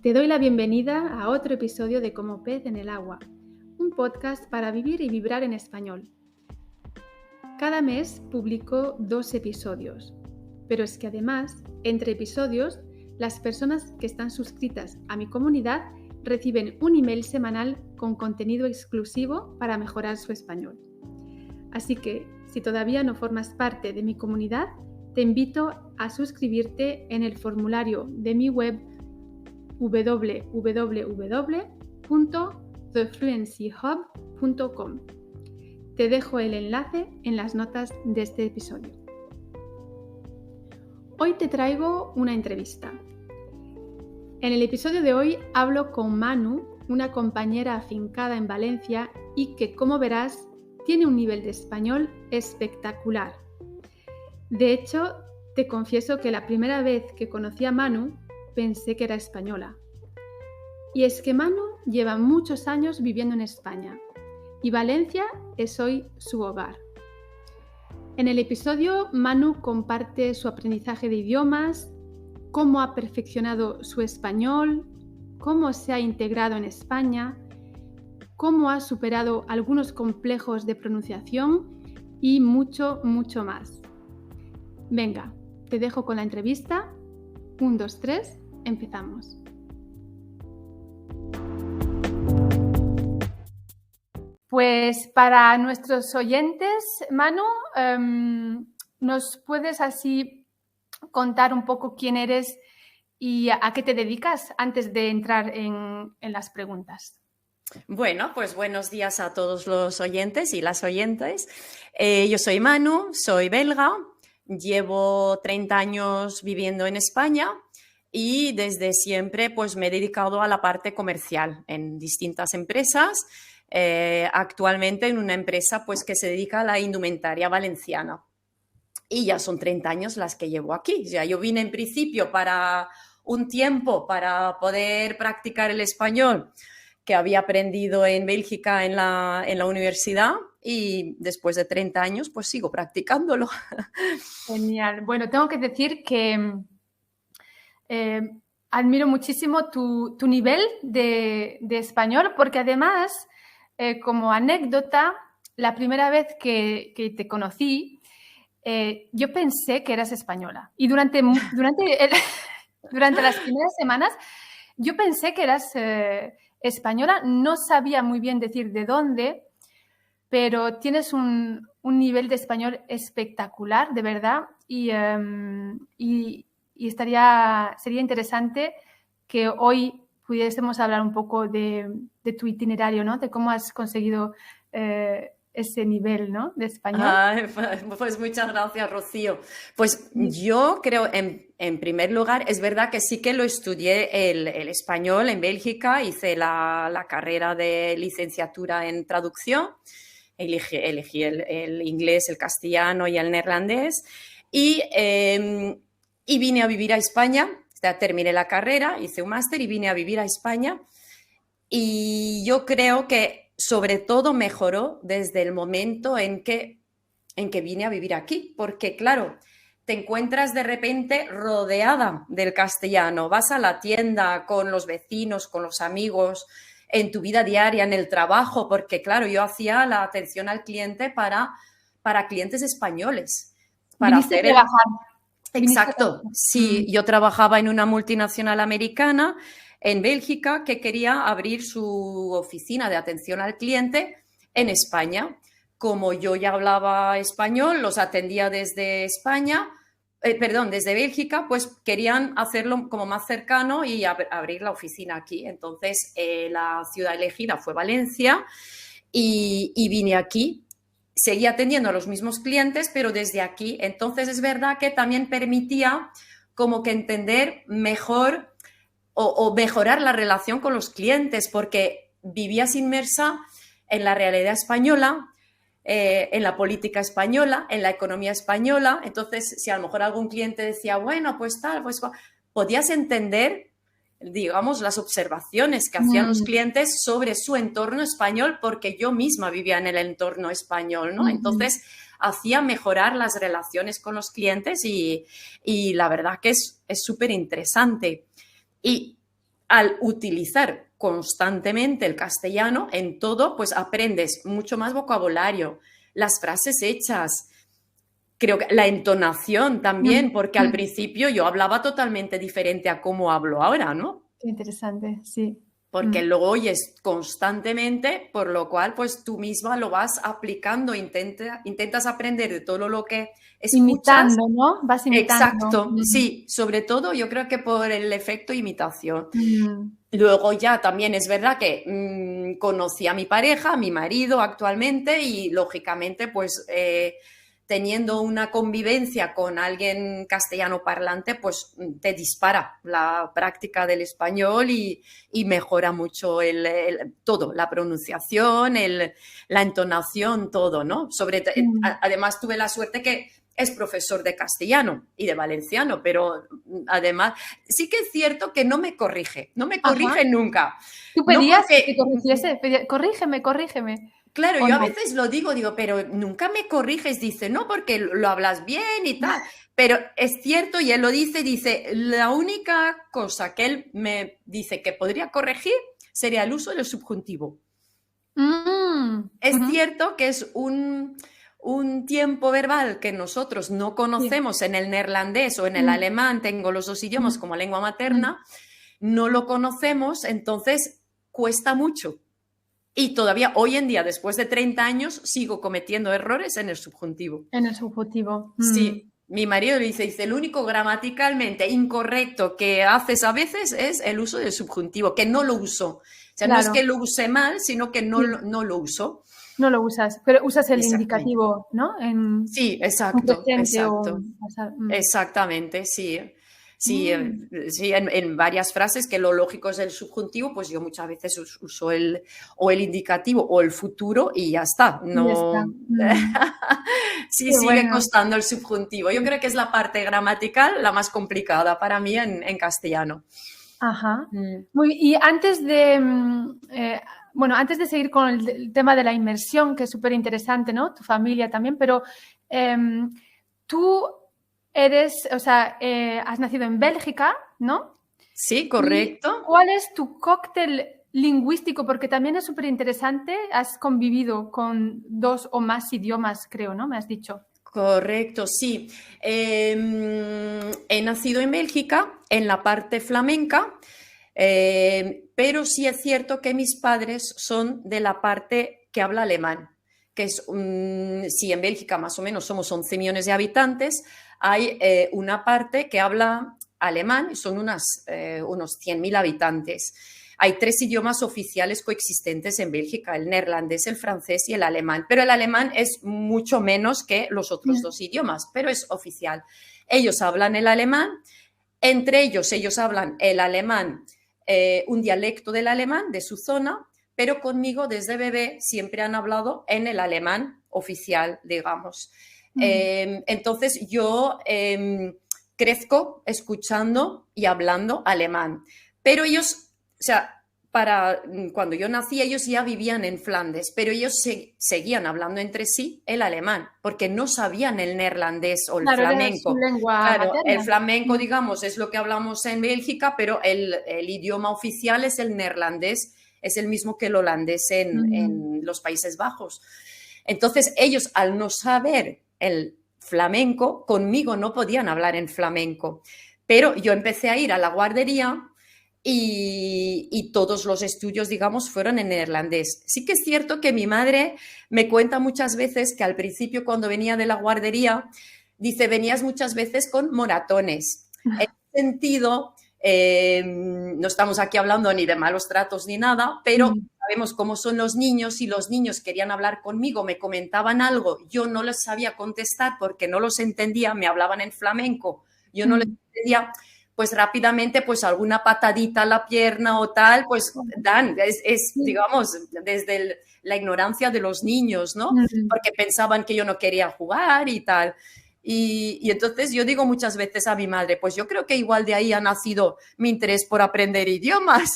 Te doy la bienvenida a otro episodio de Como pez en el agua, un podcast para vivir y vibrar en español. Cada mes publico 2 episodios, pero es que además, entre episodios, las personas que están suscritas a mi comunidad reciben un email semanal con contenido exclusivo para mejorar su español. Así que, si todavía no formas parte de mi comunidad, te invito a suscribirte en el formulario de mi web www.thefluencyhub.com. Te dejo el enlace en las notas de este episodio. Hoy te traigo una entrevista. En el episodio de hoy hablo con Manu, una compañera afincada en Valencia y que, como verás, tiene un nivel de español espectacular. De hecho, te confieso que la primera vez que conocí a Manu pensé que era española. Y es que Manu lleva muchos años viviendo en España y Valencia es hoy su hogar. En el episodio, Manu comparte su aprendizaje de idiomas, cómo ha perfeccionado su español, cómo se ha integrado en España, cómo ha superado algunos complejos de pronunciación y mucho, mucho más. Venga, te dejo con la entrevista. 1, 2, 3, empezamos. Pues para nuestros oyentes, Manu, ¿nos puedes así contar un poco quién eres y a qué te dedicas antes de entrar en las preguntas? Bueno, pues buenos días a todos los oyentes y las oyentes. Yo soy Manu, soy belga, llevo 30 años viviendo en España y desde siempre pues me he dedicado a la parte comercial en distintas empresas. Actualmente en una empresa pues que se dedica a la indumentaria valenciana. Y ya son 30 años las que llevo aquí. Ya yo vine en principio para un tiempo para poder practicar el español que había aprendido en Bélgica en la universidad y después de 30 años pues sigo practicándolo. Genial. Bueno, tengo que decir que admiro muchísimo tu nivel de español porque además, como anécdota, la primera vez que te conocí, yo pensé que eras española y durante las primeras semanas yo pensé que eras española, no sabía muy bien decir de dónde, pero tienes un nivel de español espectacular, de verdad, y sería interesante que hoy pudiésemos hablar un poco de tu itinerario, ¿no? De cómo has conseguido ese nivel, ¿no? De español. Ay, pues muchas gracias, Rocío. Pues yo creo, en primer lugar, es verdad que sí que lo estudié el español en Bélgica, hice la carrera de licenciatura en traducción, elegí el inglés, el castellano y el neerlandés y vine a vivir a España, o sea, terminé la carrera, hice un máster y vine a vivir a España y yo creo que sobre todo mejoró desde el momento en que vine a vivir aquí, porque claro, te encuentras de repente rodeada del castellano, vas a la tienda con los vecinos, con los amigos, en tu vida diaria, en el trabajo, porque claro, yo hacía la atención al cliente para clientes españoles. Para Viniste hacer a trabajar. Exacto, sí, yo trabajaba en una multinacional americana en Bélgica que quería abrir su oficina de atención al cliente en España. Como yo ya hablaba español, los atendía desde España, desde Bélgica, pues querían hacerlo como más cercano y abrir la oficina aquí. Entonces, la ciudad elegida fue Valencia y vine aquí. Seguía atendiendo a los mismos clientes, pero desde aquí. Entonces, es verdad que también permitía como que entender mejor o mejorar la relación con los clientes, porque vivías inmersa en la realidad española, en la política española, en la economía española. Entonces, si a lo mejor algún cliente decía, bueno, pues tal, pues podías entender, digamos, las observaciones que hacían los clientes sobre su entorno español, porque yo misma vivía en el entorno español, ¿no? Entonces, hacía mejorar las relaciones con los clientes y la verdad que es súper interesante. Y al utilizar constantemente el castellano en todo, pues aprendes mucho más vocabulario, las frases hechas, creo que la entonación también, porque al principio yo hablaba totalmente diferente a cómo hablo ahora, ¿no? Qué interesante, sí. Porque lo oyes constantemente, por lo cual pues tú misma lo vas aplicando, intentas aprender de todo lo que escuchas. Imitando, ¿no? Vas imitando. Exacto, sí, sobre todo yo creo que por el efecto imitación. Mm. Luego ya también es verdad que conocí a mi pareja, a mi marido actualmente, y lógicamente pues teniendo una convivencia con alguien castellano parlante, pues te dispara la práctica del español y mejora mucho todo, la pronunciación, la entonación, todo, ¿no? Además tuve la suerte que es profesor de castellano y de valenciano, pero además sí que es cierto que no me corrige nunca. ¿Tú pedías que te corrigiese? Corrígeme. Claro, yo a veces lo digo, pero nunca me corriges, dice, no, porque lo hablas bien y tal, pero es cierto, y él lo dice, la única cosa que él me dice que podría corregir sería el uso del subjuntivo. Es cierto que es un tiempo verbal que nosotros no conocemos en el neerlandés o en el alemán, tengo los dos idiomas como lengua materna, no lo conocemos, entonces cuesta mucho. Y todavía hoy en día, después de 30 años, sigo cometiendo errores en el subjuntivo. En el subjuntivo. Sí, mi marido le dice, el único gramaticalmente incorrecto que haces a veces es el uso del subjuntivo, que no lo uso. O sea, no es que lo use mal, sino que no lo uso. No lo usas, pero usas el indicativo, ¿no? Sí, exacto. Exactamente, sí. Sí, en varias frases que lo lógico es el subjuntivo, pues yo muchas veces uso el indicativo o el futuro y ya está. No. Sí, sigue costando el subjuntivo. Yo creo que es la parte gramatical la más complicada para mí en castellano. Ajá. Muy bien. Y antes de seguir con el tema de la inmersión, que es súper interesante, ¿no? Tu familia también, pero tú has nacido en Bélgica, ¿no? Sí, correcto. ¿Y cuál es tu cóctel lingüístico? Porque también es súper interesante. Has convivido con 2 o más idiomas, creo, ¿no? Me has dicho. Correcto, sí. He nacido en Bélgica, en la parte flamenca, pero sí es cierto que mis padres son de la parte que habla alemán, que es, si en Bélgica más o menos somos 11 millones de habitantes, hay una parte que habla alemán y son unos 100.000 habitantes. Hay 3 idiomas oficiales coexistentes en Bélgica, el neerlandés, el francés y el alemán, pero el alemán es mucho menos que los otros 2 idiomas, pero es oficial. Ellos hablan el alemán, entre ellos hablan el alemán, un dialecto del alemán de su zona, pero conmigo desde bebé siempre han hablado en el alemán oficial, digamos. Entonces yo crezco escuchando y hablando alemán, pero ellos, o sea, cuando yo nací ellos ya vivían en Flandes, pero ellos seguían hablando entre sí el alemán, porque no sabían el neerlandés o el flamenco. Su lengua materna. El flamenco, digamos, es lo que hablamos en Bélgica, pero el idioma oficial es el neerlandés, es el mismo que el holandés en los Países Bajos. Entonces ellos, al no saber el flamenco, conmigo no podían hablar en flamenco, pero yo empecé a ir a la guardería y todos los estudios, digamos, fueron en neerlandés. Sí que es cierto que mi madre me cuenta muchas veces que al principio cuando venía de la guardería, dice, venías muchas veces con moratones. En ese sentido, no estamos aquí hablando ni de malos tratos ni nada, pero sabemos cómo son los niños. Si los niños querían hablar conmigo, me comentaban algo, yo no les sabía contestar porque no los entendía, me hablaban en flamenco, yo no les entendía, pues rápidamente, pues alguna patadita a la pierna o tal, pues dan, digamos, desde la ignorancia de los niños, ¿no? Porque pensaban que yo no quería jugar y tal. Y entonces yo digo muchas veces a mi madre, pues yo creo que igual de ahí ha nacido mi interés por aprender idiomas,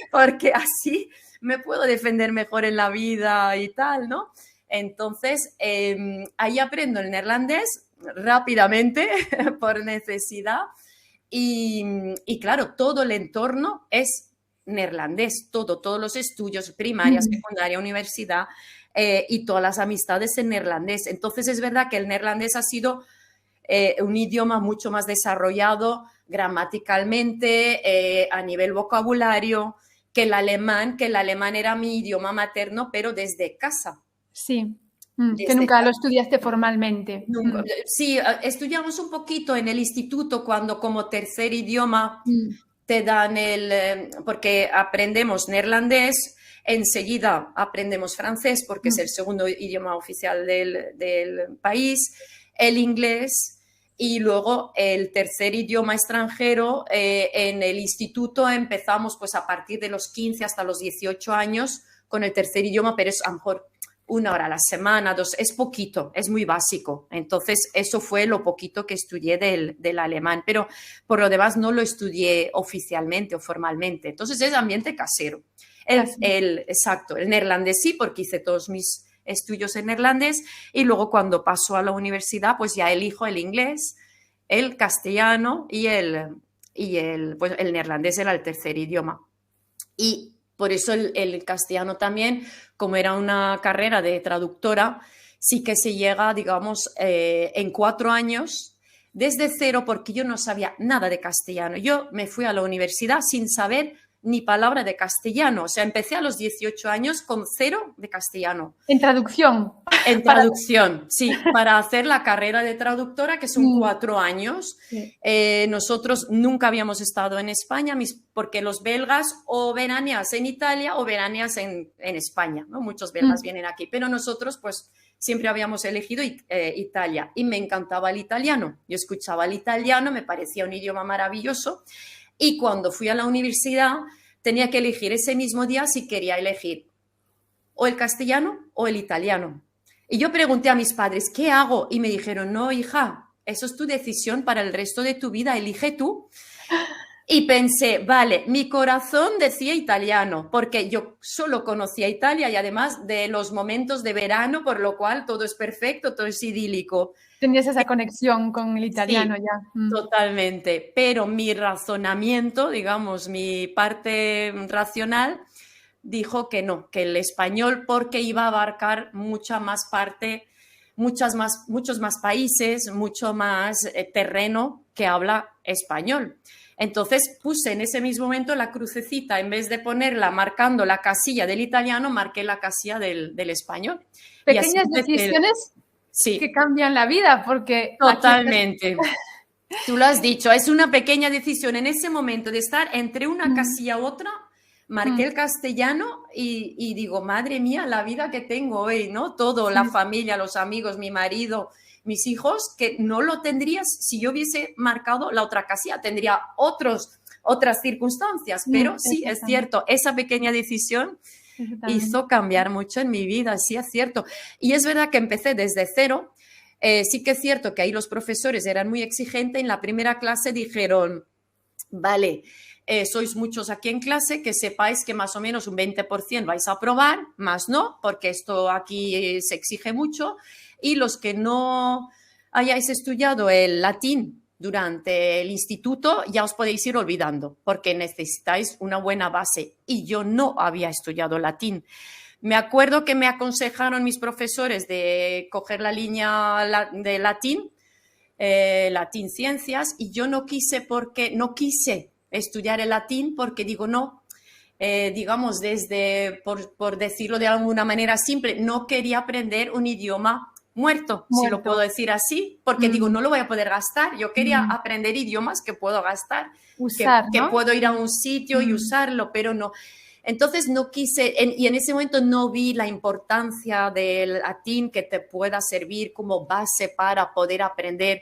porque así me puedo defender mejor en la vida y tal, ¿no? Entonces, ahí aprendo el neerlandés rápidamente, por necesidad. y claro, todo el entorno es neerlandés, todos los estudios, primaria, secundaria, universidad, y todas las amistades en neerlandés. Entonces es verdad que el neerlandés ha sido un idioma mucho más desarrollado gramaticalmente, a nivel vocabulario, que el alemán era mi idioma materno, pero desde casa. Sí, que nunca lo estudiaste formalmente. Nunca. Sí, estudiamos un poquito en el instituto cuando como tercer idioma te dan porque aprendemos neerlandés, enseguida aprendemos francés porque es el segundo idioma oficial del país, el inglés y luego el tercer idioma extranjero. En el instituto empezamos pues a partir de los 15 hasta los 18 años con el tercer idioma, pero es a lo mejor 1 hora a la semana, 2, es poquito, es muy básico. Entonces, eso fue lo poquito que estudié del alemán, pero por lo demás no lo estudié oficialmente o formalmente. Entonces, es ambiente casero. Exacto, el neerlandés sí, porque hice todos mis estudios en neerlandés y luego cuando paso a la universidad, pues ya elijo el inglés, el castellano y pues el neerlandés era el tercer idioma. Y por eso el castellano también, como era una carrera de traductora, sí que se llega, digamos, en 4 años, desde cero, porque yo no sabía nada de castellano. Yo me fui a la universidad sin saber ni palabra de castellano. O sea, empecé a los 18 años con 0 de castellano. ¿En traducción? En traducción, sí, para hacer la carrera de traductora, que son 4 años. Sí. Nosotros nunca habíamos estado en España, porque los belgas o veraneas en Italia o veraneas en España, ¿no? Muchos belgas vienen aquí, pero nosotros pues siempre habíamos elegido Italia y me encantaba el italiano. Yo escuchaba el italiano, me parecía un idioma maravilloso y cuando fui a la universidad tenía que elegir ese mismo día si quería elegir o el castellano o el italiano. Y yo pregunté a mis padres, ¿qué hago? Y me dijeron, no, hija, eso es tu decisión para el resto de tu vida, elige tú. Y pensé, vale, mi corazón decía italiano, porque yo solo conocía Italia y además de los momentos de verano, por lo cual todo es perfecto, todo es idílico. Tenías esa conexión con el italiano sí, ya. Totalmente, pero mi razonamiento, digamos, mi parte racional dijo que no, que el español porque iba a abarcar mucha más parte, muchos más países, mucho más terreno que habla español. Entonces puse en ese mismo momento la crucecita, en vez de ponerla marcando la casilla del italiano, marqué la casilla del español. Pequeñas decisiones que cambian la vida, porque... Totalmente. Tú lo has dicho, es una pequeña decisión en ese momento de estar entre una casilla u otra. Marqué el castellano y digo, madre mía, la vida que tengo hoy, ¿no? Todo, la familia, los amigos, mi marido, mis hijos, que no lo tendrías si yo hubiese marcado la otra casilla, tendría otras circunstancias, pero sí, es cierto, esa pequeña decisión hizo cambiar mucho en mi vida, sí, es cierto. Y es verdad que empecé desde cero, sí que es cierto que ahí los profesores eran muy exigentes, en la primera clase dijeron, vale, sois muchos aquí en clase, que sepáis que más o menos un 20% vais a aprobar, más no, porque esto aquí se exige mucho, y los que no hayáis estudiado el latín durante el instituto ya os podéis ir olvidando, porque necesitáis una buena base, y yo no había estudiado latín. Me acuerdo que me aconsejaron mis profesores de coger la línea de latín, latín ciencias, y yo no quise estudiar el latín porque digo, no, digamos, por decirlo de alguna manera simple, no quería aprender un idioma muerto, si lo puedo decir así, porque digo, no lo voy a poder gastar. Yo quería aprender idiomas que puedo gastar, usar, que puedo ir a un sitio y usarlo, pero no. Entonces no quise, y en ese momento no vi la importancia del latín que te pueda servir como base para poder aprender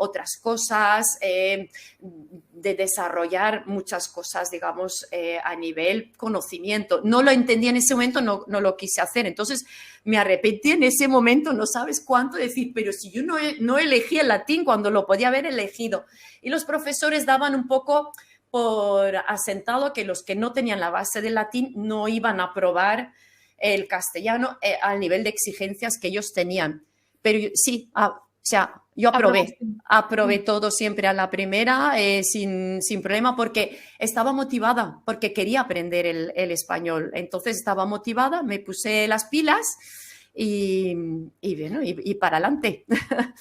otras cosas, de desarrollar muchas cosas, digamos, a nivel conocimiento. No lo entendí en ese momento, no lo quise hacer. Entonces me arrepentí en ese momento, no sabes cuánto, decir, pero si yo no elegí el latín cuando lo podía haber elegido. Y los profesores daban un poco por asentado que los que no tenían la base del latín no iban a aprobar el castellano al nivel de exigencias que ellos tenían. Pero sí, o sea, Yo Aprobaste. aprobé todo siempre a la primera, sin problema, porque estaba motivada, porque quería aprender el español. Entonces estaba motivada, me puse las pilas bueno, y para adelante.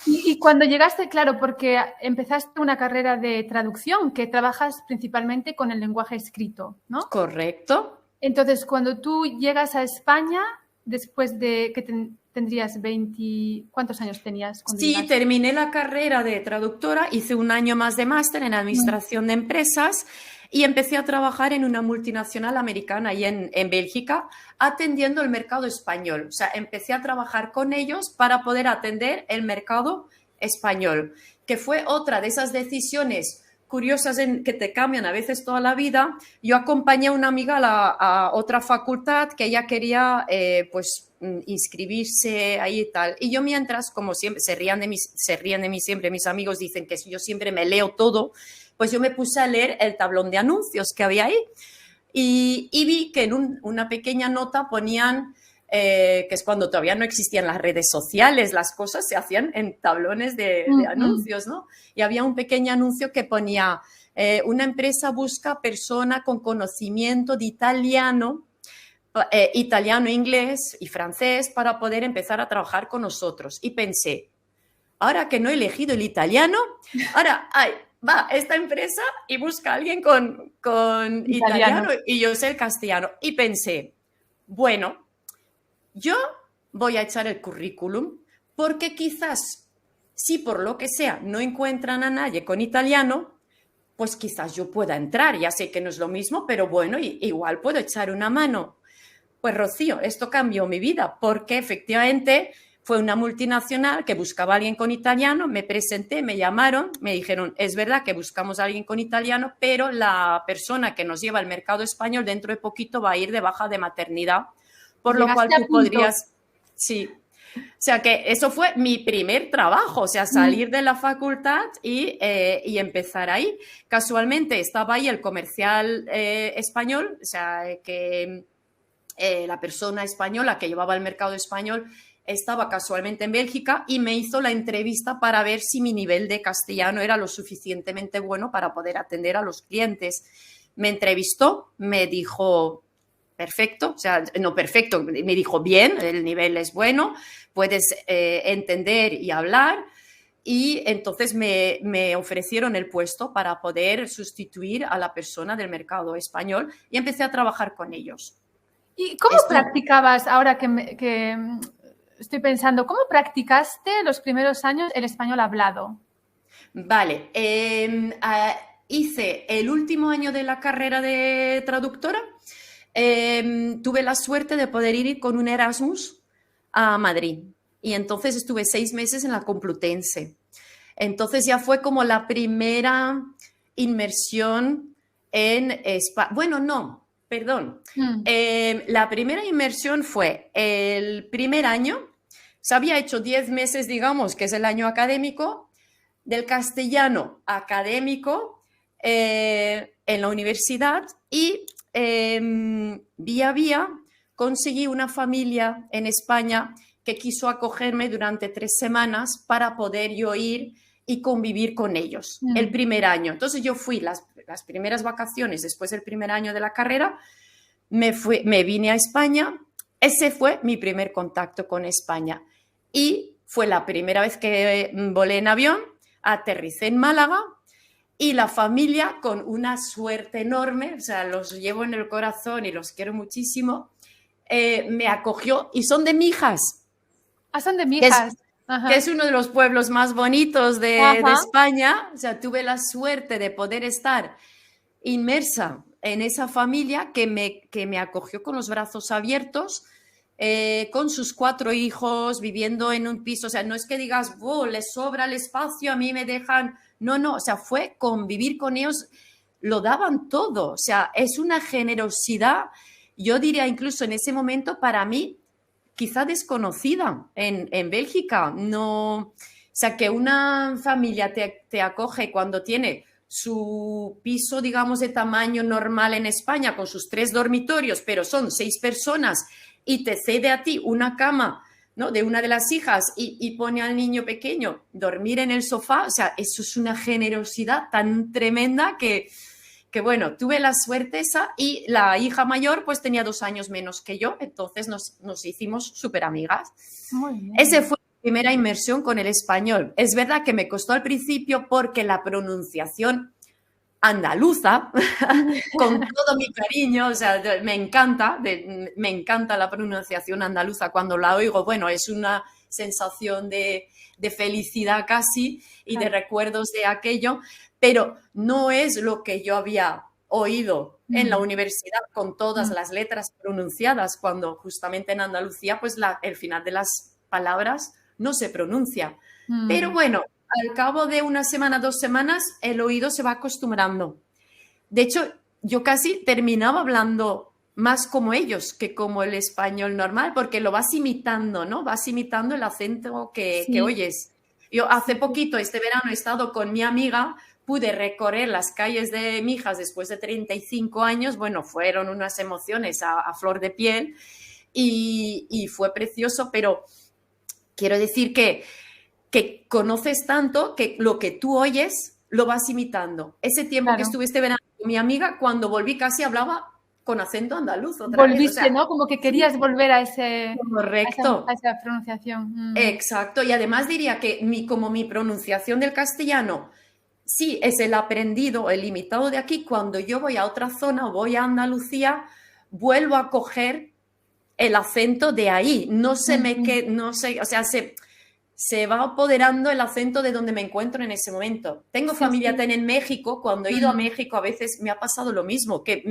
Y cuando llegaste, claro, porque empezaste una carrera de traducción, que trabajas principalmente con el lenguaje escrito, ¿no? Correcto. Entonces, cuando tú llegas a España, después de que tendrías 20, ¿cuántos años tenías cuando Sí, llegaste? terminé la carrera de traductora, hice un año más de máster en administración de empresas y empecé a trabajar en una multinacional americana y en Bélgica, atendiendo el mercado español. O sea, empecé a trabajar con ellos para poder atender el mercado español, que fue otra de esas decisiones curiosas que te cambian a veces toda la vida. Yo acompañé a una amiga a otra facultad que ella quería, pues, inscribirse ahí y tal. Y yo mientras, como siempre, se ríen de mí siempre, mis amigos dicen que yo siempre me leo todo, pues yo me puse a leer el tablón de anuncios que había ahí y vi que en una pequeña nota ponían, que es cuando todavía no existían las redes sociales, las cosas se hacían en tablones de anuncios, ¿no? Y había un pequeño anuncio que ponía, una empresa busca persona con conocimiento de italiano, inglés y francés para poder empezar a trabajar con nosotros. Y pensé, ahora que no he elegido el italiano, ahora va esta empresa y busca a alguien con italiano y yo sé el castellano. Y pensé, bueno, yo voy a echar el currículum porque quizás, si por lo que sea no encuentran a nadie con italiano, pues quizás yo pueda entrar. Ya sé que no es lo mismo, pero bueno, igual puedo echar una mano. Pues Rocío, esto cambió mi vida porque efectivamente fue una multinacional que buscaba a alguien con italiano, me presenté, me llamaron, me dijeron, es verdad que buscamos a alguien con italiano, pero la persona que nos lleva al mercado español dentro de poquito va a ir de baja de maternidad, por lo cual tú podrías... Sí, o sea que eso fue mi primer trabajo, o sea, salir de la facultad y empezar ahí. Casualmente estaba ahí el comercial español, o sea, que... la persona española que llevaba el mercado español estaba casualmente en Bélgica y me hizo la entrevista para ver si mi nivel de castellano era lo suficientemente bueno para poder atender a los clientes. Me entrevistó, me dijo, perfecto, o sea, no perfecto, me dijo, bien, el nivel es bueno, puedes entender y hablar. Y entonces me ofrecieron el puesto para poder sustituir a la persona del mercado español y empecé a trabajar con ellos. ¿Y cómo practicabas, ahora que estoy pensando, cómo practicaste los primeros años el español hablado? Vale, hice el último año de la carrera de traductora, tuve la suerte de poder ir con un Erasmus a Madrid y entonces estuve 6 meses en la Complutense. Entonces ya fue como la primera inmersión en España. Bueno, no. Perdón. La primera inmersión fue el primer año. Se había hecho 10 meses, digamos, que es el año académico, del castellano académico en la universidad y vía conseguí una familia en España que quiso acogerme durante 3 semanas para poder yo ir y convivir con ellos el primer año. Entonces yo fui las primeras vacaciones después del primer año de la carrera, me vine a España, ese fue mi primer contacto con España y fue la primera vez que volé en avión, aterricé en Málaga y la familia, con una suerte enorme, o sea, los llevo en el corazón y los quiero muchísimo, me acogió y son de Mijas. Ah, son de Mijas. Que es uno de los pueblos más bonitos de España. O sea, tuve la suerte de poder estar inmersa en esa familia que me acogió con los brazos abiertos, con sus 4 hijos, viviendo en un piso. O sea, no es que digas, wow, les sobra el espacio, a mí me dejan... No, o sea, fue convivir con ellos, lo daban todo. O sea, es una generosidad, yo diría incluso en ese momento para mí, quizá desconocida en Bélgica. No, o sea, que una familia te acoge cuando tiene su piso, digamos, de tamaño normal en España, con sus 3 dormitorios, pero son 6 personas y te cede a ti una cama ¿no? De una de las hijas y pone al niño pequeño dormir en el sofá. O sea, eso es una generosidad tan tremenda que bueno, tuve la suerte esa, y la hija mayor pues tenía 2 años menos que yo, entonces nos hicimos súper amigas. Muy bien. Esa fue mi primera inmersión con el español. Es verdad que me costó al principio porque la pronunciación andaluza, con todo mi cariño, o sea, me encanta la pronunciación andaluza cuando la oigo. Bueno, es una sensación de felicidad casi y de recuerdos de aquello, pero no es lo que yo había oído en la universidad con todas las letras pronunciadas, cuando justamente en Andalucía pues el final de las palabras no se pronuncia. Pero bueno, al cabo de una semana, 2 semanas, el oído se va acostumbrando. De hecho, yo casi terminaba hablando más como ellos que como el español normal, porque lo vas imitando, ¿no? Vas imitando el acento que oyes. Yo hace poquito, este verano, he estado con mi amiga, pude recorrer las calles de Mijas después de 35 años. Bueno, fueron unas emociones a flor de piel y fue precioso, pero quiero decir que conoces tanto que lo que tú oyes lo vas imitando. Ese tiempo que estuve este verano con mi amiga, cuando volví casi hablaba con acento andaluz otra vez. Volviste, o sea, ¿no? Como que querías volver a ese... Correcto. A esa pronunciación. Exacto. Y además diría que como mi pronunciación del castellano sí es el aprendido, el imitado de aquí, cuando yo voy a otra zona, voy a Andalucía, vuelvo a coger el acento de ahí. No se me queda, no sé, o sea, se va apoderando el acento de donde me encuentro en ese momento. Tengo familia en México. Cuando he ido a México a veces me ha pasado lo mismo, que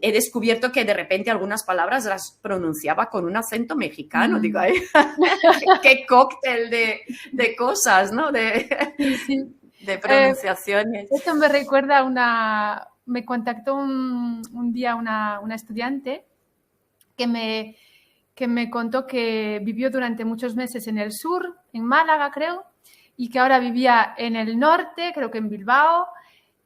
he descubierto que de repente algunas palabras las pronunciaba con un acento mexicano. Digo, ¡ay! ¡Qué cóctel de cosas, ¿no? De pronunciaciones. Esto me recuerda a me contactó un día una estudiante que me contó que vivió durante muchos meses en el sur, en Málaga, creo, y que ahora vivía en el norte, creo que en Bilbao,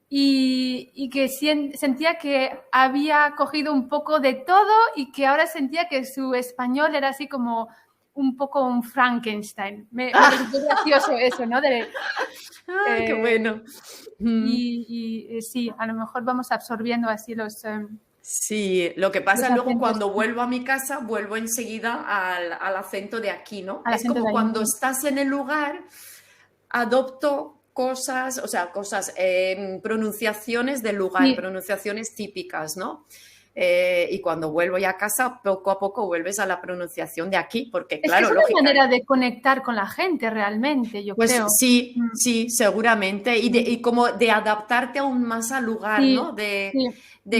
y que sentía que había cogido un poco de todo y que ahora sentía que su español era así como un poco un Frankenstein. Me pareció gracioso eso, ¿no? ¡Qué bueno! Y sí, a lo mejor vamos absorbiendo así los... Sí, lo que pasa luego cuando vuelvo a mi casa, vuelvo enseguida al acento de aquí, ¿no? Es como cuando estás en el lugar, adopto cosas, pronunciaciones del lugar, pronunciaciones típicas, ¿no? Y cuando vuelvo ya a casa, poco a poco vuelves a la pronunciación de aquí, porque claro, es una manera de conectar con la gente realmente, yo creo. Pues sí, seguramente, y como de adaptarte aún más al lugar, ¿no? De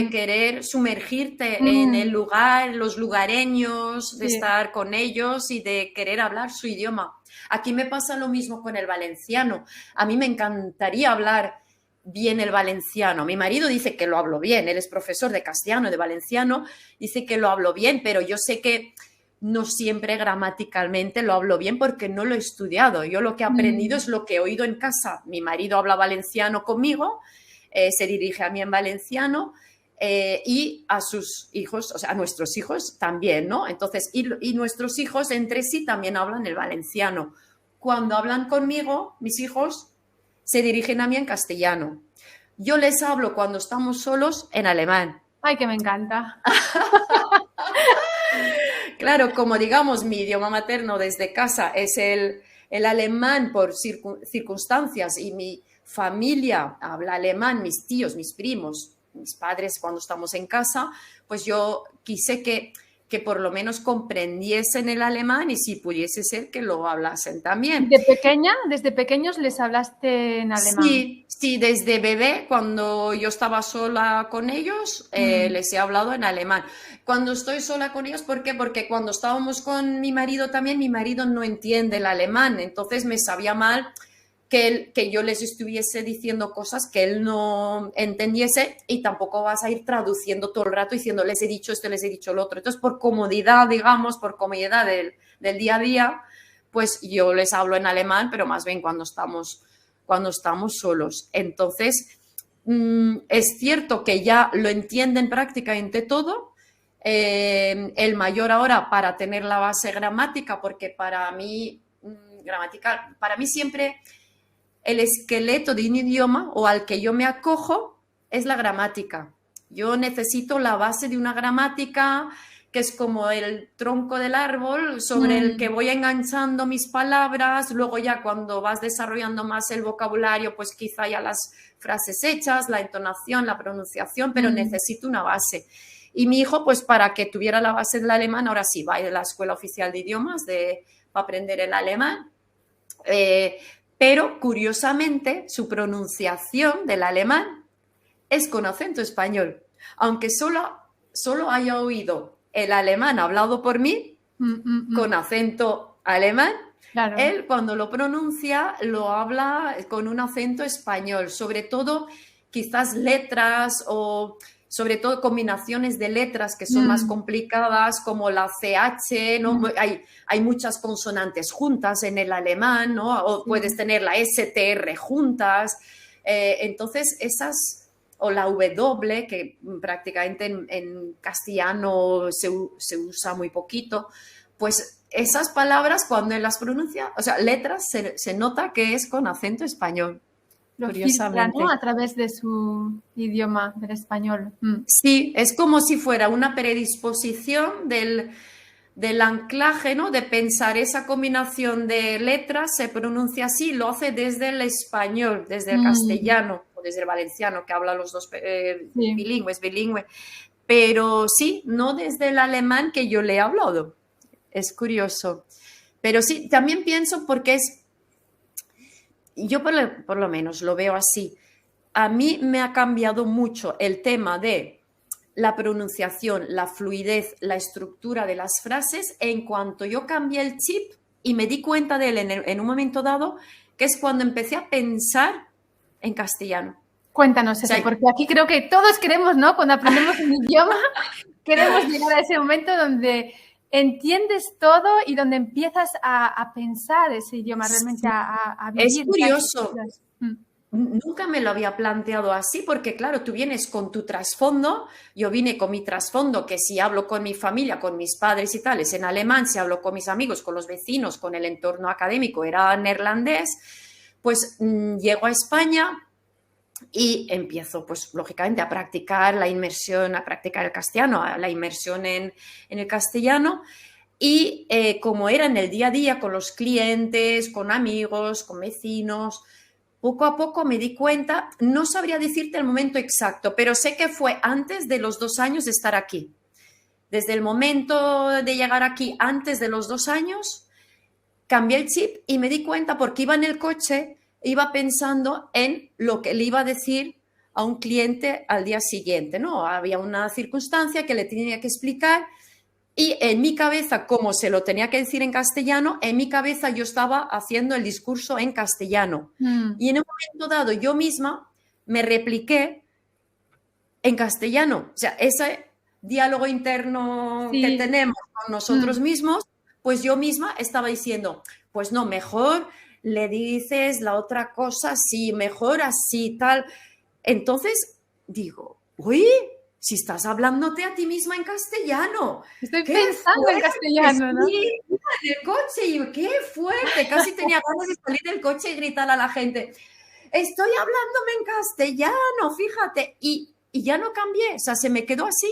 querer sumergirte en el lugar, los lugareños, de estar con ellos y de querer hablar su idioma. Aquí me pasa lo mismo con el valenciano. A mí me encantaría hablar bien el valenciano. Mi marido dice que lo hablo bien, él es profesor de castellano, de valenciano, dice que lo hablo bien, pero yo sé que no siempre gramaticalmente lo hablo bien porque no lo he estudiado. Yo lo que he aprendido es lo que he oído en casa. Mi marido habla valenciano conmigo, se dirige a mí en valenciano, y a sus hijos, o sea, a nuestros hijos también, ¿no? Entonces, y nuestros hijos entre sí también hablan el valenciano. Cuando hablan conmigo, mis hijos se dirigen a mí en castellano. Yo les hablo cuando estamos solos en alemán. ¡Ay, que me encanta! Claro, como digamos, mi idioma materno desde casa es el alemán por circunstancias, y mi familia habla alemán, mis tíos, mis primos, mis padres cuando estamos en casa, pues yo quise que por lo menos comprendiesen el alemán y si pudiese ser que lo hablasen también. ¿Desde pequeños les hablaste en alemán? Sí, desde bebé, cuando yo estaba sola con ellos, les he hablado en alemán. Cuando estoy sola con ellos, ¿por qué? Porque cuando estábamos con mi marido también, mi marido no entiende el alemán, entonces me sabía mal que yo les estuviese diciendo cosas que él no entendiese, y tampoco vas a ir traduciendo todo el rato diciendo les he dicho esto, les he dicho lo otro. Entonces, por comodidad, digamos, por comodidad del día a día, pues yo les hablo en alemán, pero más bien cuando estamos solos. Entonces, es cierto que ya lo entienden prácticamente todo, el mayor ahora para tener la base gramática, porque para mí, para mí siempre el esqueleto de un idioma o al que yo me acojo es la gramática. Yo necesito la base de una gramática que es como el tronco del árbol sobre el que voy enganchando mis palabras, luego ya cuando vas desarrollando más el vocabulario, pues quizá ya las frases hechas, la entonación, la pronunciación, pero necesito una base. Y mi hijo, pues para que tuviera la base del alemán, ahora sí va a ir a la Escuela Oficial de Idiomas para aprender el alemán, pero curiosamente su pronunciación del alemán es con acento español, aunque solo haya oído el alemán hablado por mí con acento alemán. Claro. Él cuando lo pronuncia lo habla con un acento español, sobre todo quizás letras o sobre todo combinaciones de letras que son más complicadas, como la CH, ¿no? Hay muchas consonantes juntas en el alemán, ¿no? O puedes tener la STR juntas. Entonces, esas, o la W, que prácticamente en castellano se usa muy poquito, pues esas palabras cuando él las pronuncia, o sea, letras, se nota que es con acento español. Lo filtra, ¿no? A través de su idioma, del español. Sí, es como si fuera una predisposición del anclaje, ¿no? De pensar esa combinación de letras, se pronuncia así, lo hace desde el español, desde el castellano o desde el valenciano, que habla los dos bilingües. Pero sí, no desde el alemán que yo le he hablado. Es curioso. Pero sí, también pienso porque yo por lo menos lo veo así. A mí me ha cambiado mucho el tema de la pronunciación, la fluidez, la estructura de las frases en cuanto yo cambié el chip y me di cuenta de él en un momento dado, que es cuando empecé a pensar en castellano. Cuéntanos eso, porque aquí creo que todos queremos, ¿no? Cuando aprendemos un idioma, queremos llegar a ese momento donde entiendes todo y donde empiezas a pensar ese idioma, realmente a vivir. Es curioso. Nunca me lo había planteado así porque, claro, tú vienes con tu trasfondo, yo vine con mi trasfondo, que si hablo con mi familia, con mis padres y tal, es en alemán, si hablo con mis amigos, con los vecinos, con el entorno académico, era neerlandés, pues llego a España y empiezo, pues, lógicamente, a practicar la inmersión, a practicar el castellano, la inmersión en el castellano. Y como era en el día a día con los clientes, con amigos, con vecinos, poco a poco me di cuenta, no sabría decirte el momento exacto, pero sé que fue antes de los 2 años de estar aquí. Desde el momento de llegar aquí, antes de los 2 años, cambié el chip y me di cuenta porque iba en el coche, iba pensando en lo que le iba a decir a un cliente al día siguiente, ¿no? Había una circunstancia que le tenía que explicar y en mi cabeza, como se lo tenía que decir en castellano, en mi cabeza yo estaba haciendo el discurso en castellano. Y en un momento dado yo misma me repliqué en castellano. O sea, ese diálogo interno que tenemos con nosotros mismos, pues yo misma estaba diciendo, pues no, mejor le dices la otra cosa así, mejor así, tal. Entonces digo, uy, si estás hablándote a ti misma en castellano. Estoy pensando en castellano, ¿no? Sí, en el coche, y qué fuerte. Casi tenía ganas de salir del coche y gritar a la gente, estoy hablándome en castellano, fíjate. Y ya no cambié, o sea, se me quedó así.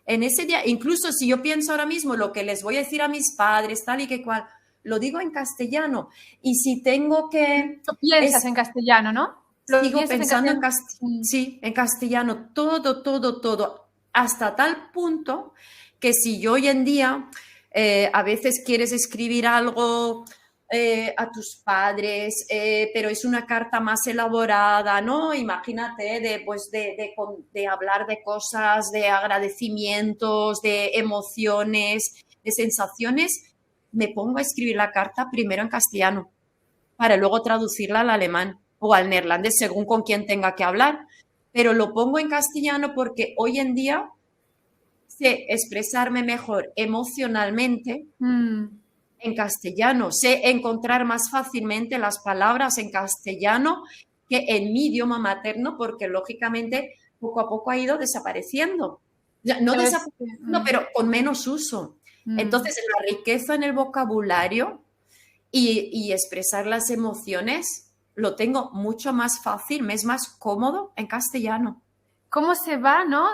En ese día, incluso si yo pienso ahora mismo lo que les voy a decir a mis padres, tal y que cual, lo digo en castellano. Y si tengo que... Tú piensas en castellano, ¿no? Sigo pensando en castellano, todo, hasta tal punto que si yo hoy en día a veces quieres escribir algo a tus padres, pero es una carta más elaborada, ¿no? Imagínate de hablar de cosas, de agradecimientos, de emociones, de sensaciones, me pongo a escribir la carta primero en castellano para luego traducirla al alemán o al neerlandés, según con quién tenga que hablar, pero lo pongo en castellano porque hoy en día sé expresarme mejor emocionalmente en castellano, sé encontrar más fácilmente las palabras en castellano que en mi idioma materno, porque lógicamente poco a poco ha ido desapareciendo. Ya, no desapareciendo, pero con menos uso. Entonces, la riqueza en el vocabulario y expresar las emociones lo tengo mucho más fácil, me es más cómodo en castellano. ¿Cómo se va, ¿no?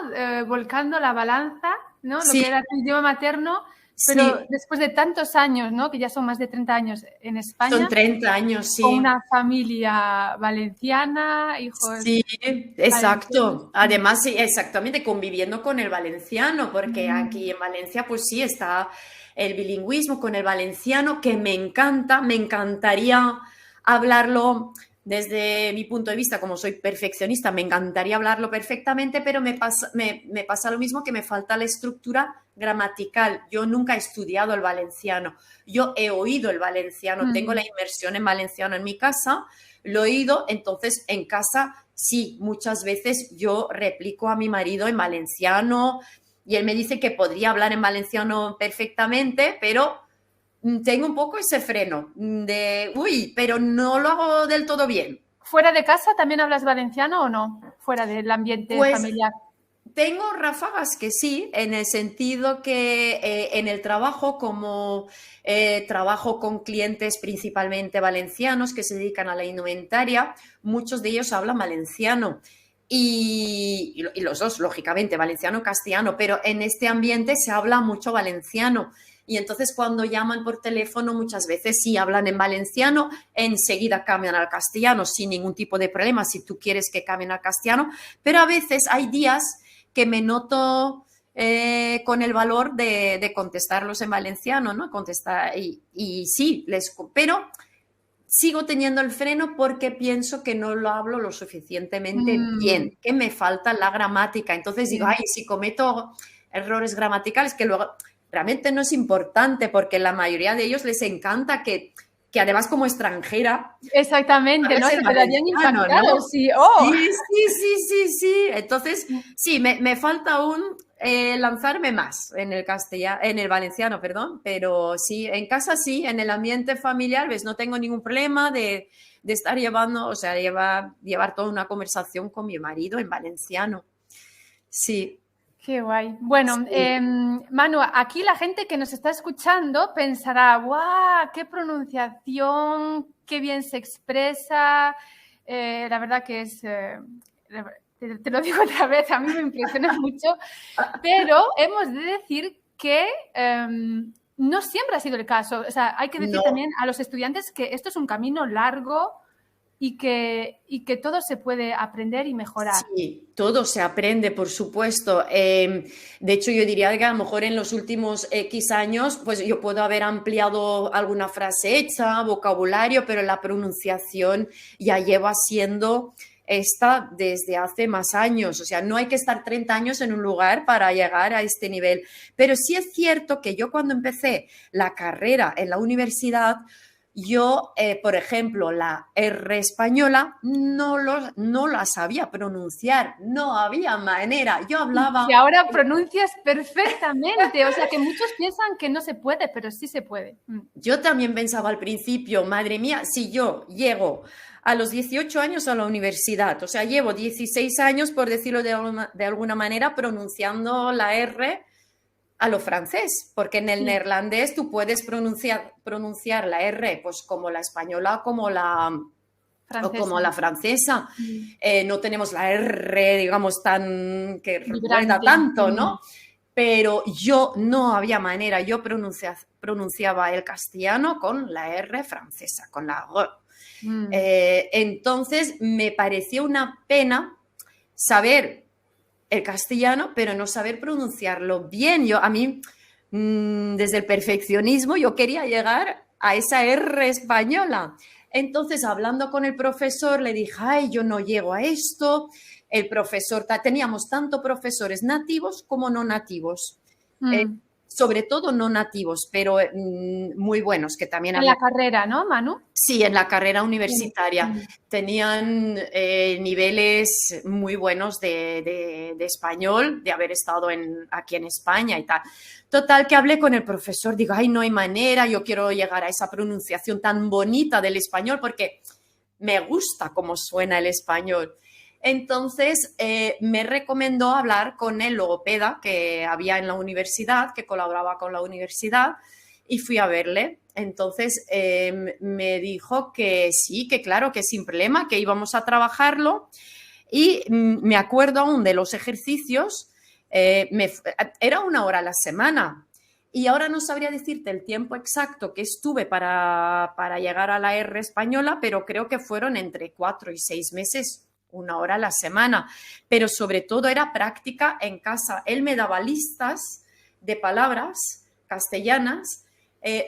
Volcando la balanza, ¿no? Lo Sí, que era tu idioma materno, pero sí, después de tantos años, ¿no? Que ya son más de 30 años en son España, 30 años, con sí. una familia valenciana, hijos Sí, valencianos. exacto. Además, sí, exactamente, conviviendo con el valenciano, porque aquí en Valencia, pues sí, está el bilingüismo con el valenciano, que me encanta, me encantaría hablarlo desde mi punto de vista, como soy perfeccionista, me encantaría hablarlo perfectamente, pero me pasa lo mismo que me falta la estructura gramatical. Yo nunca he estudiado el valenciano, yo he oído el valenciano, tengo la inmersión en valenciano en mi casa, lo he oído, entonces en casa sí, muchas veces yo replico a mi marido en valenciano y él me dice que podría hablar en valenciano perfectamente, pero tengo un poco ese freno de, uy, pero no lo hago del todo bien. ¿Fuera de casa también hablas valenciano o no? Fuera del ambiente Pues familiar. tengo ráfagas que sí, en el sentido que en el trabajo, como trabajo con clientes principalmente valencianos que se dedican a la indumentaria, muchos de ellos hablan valenciano. Y los dos, lógicamente, valenciano, castellano, pero en este ambiente se habla mucho valenciano. Y entonces cuando llaman por teléfono muchas veces sí hablan en valenciano, enseguida cambian al castellano sin ningún tipo de problema si tú quieres que cambien al castellano, pero a veces hay días que me noto con el valor de contestarlos en valenciano, ¿no? Contestar, y sí, pero sigo teniendo el freno porque pienso que no lo hablo lo suficientemente bien, que me falta la gramática. Entonces digo, ay, si cometo errores gramaticales, que luego realmente no es importante porque la mayoría de ellos les encanta que además como extranjera exactamente, ¿no? sabes Se el quedarían valenciano, impactados, ¿no? sí. ¡Oh! Sí, sí, sí, sí, sí. Entonces, sí, me falta aún lanzarme más en el castellano, en el valenciano, perdón, pero sí, en casa sí, en el ambiente familiar, ves, no tengo ningún problema de estar llevando, o sea, llevar toda una conversación con mi marido en valenciano. Sí, Qué guay. Bueno, sí. Manu, aquí la gente que nos está escuchando pensará, ¡guau! ¡Qué pronunciación! ¡Qué bien se expresa! La verdad que es, te lo digo otra vez, a mí me impresiona mucho, pero hemos de decir que no siempre ha sido el caso. O sea, hay que decir No. también a los estudiantes que esto es un camino largo y que todo se puede aprender y mejorar. Sí, todo se aprende, por supuesto. De hecho, yo diría que a lo mejor en los últimos X años, pues yo puedo haber ampliado alguna frase hecha, vocabulario, pero la pronunciación ya lleva siendo esta desde hace más años. O sea, no hay que estar 30 años en un lugar para llegar a este nivel. Pero sí es cierto que yo cuando empecé la carrera en la universidad, yo, por ejemplo, la R española no la sabía pronunciar, no había manera. Yo hablaba... Y ahora pronuncias perfectamente, o sea que muchos piensan que no se puede, pero sí se puede. Yo también pensaba al principio, madre mía, si yo llego a los 18 años a la universidad, o sea, llevo 16 años, por decirlo de alguna manera, pronunciando la R a lo francés, porque en el neerlandés tú puedes pronunciar la R pues como la española Francesa. o como la francesa. No tenemos la R, digamos, tan que recuerda tanto, ¿no? Pero yo no había manera, yo pronunciaba el castellano con la R francesa, con la R. Entonces me pareció una pena saber el castellano, pero no saber pronunciarlo bien. A mí, desde el perfeccionismo, yo quería llegar a esa R española. Entonces, hablando con el profesor, le dije, ay, yo no llego a esto. El profesor, teníamos tanto profesores nativos como no nativos. Sobre todo no nativos, pero muy buenos, que también en la carrera, ¿no, Manu? Sí, en la carrera universitaria. Tenían niveles muy buenos de español, de haber estado aquí en España y tal. Total, que hablé con el profesor, digo, ay, no hay manera, yo quiero llegar a esa pronunciación tan bonita del español porque me gusta cómo suena el español. Entonces, me recomendó hablar con el logopeda que había en la universidad, que colaboraba con la universidad, y fui a verle. Entonces, me dijo que sí, que claro, que sin problema, que íbamos a trabajarlo. Y me acuerdo aún de los ejercicios, era 1 hora a la semana. Y ahora no sabría decirte el tiempo exacto que estuve para llegar a la R española, pero creo que fueron entre 4 y 6 meses, 1 hora a la semana. Pero sobre todo era práctica en casa. Él me daba listas de palabras castellanas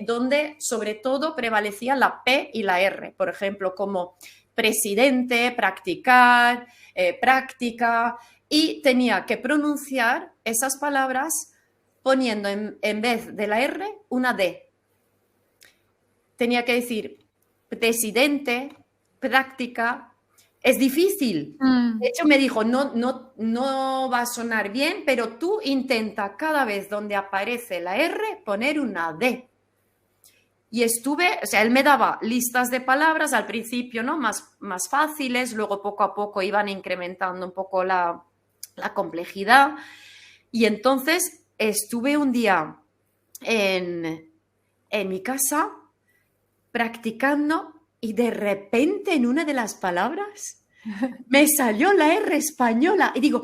donde sobre todo prevalecía la P y la R. Por ejemplo, como presidente, practicar, práctica, y tenía que pronunciar esas palabras poniendo en vez de la R una D. Tenía que decir presidente, práctica. Es difícil. De hecho, me dijo, no va a sonar bien, pero tú intenta cada vez donde aparece la R poner una D. Y estuve, o sea, él me daba listas de palabras al principio, ¿no? Más fáciles, luego poco a poco iban incrementando un poco la complejidad. Y entonces estuve un día en mi casa practicando y de repente en una de las palabras me salió la R española y digo,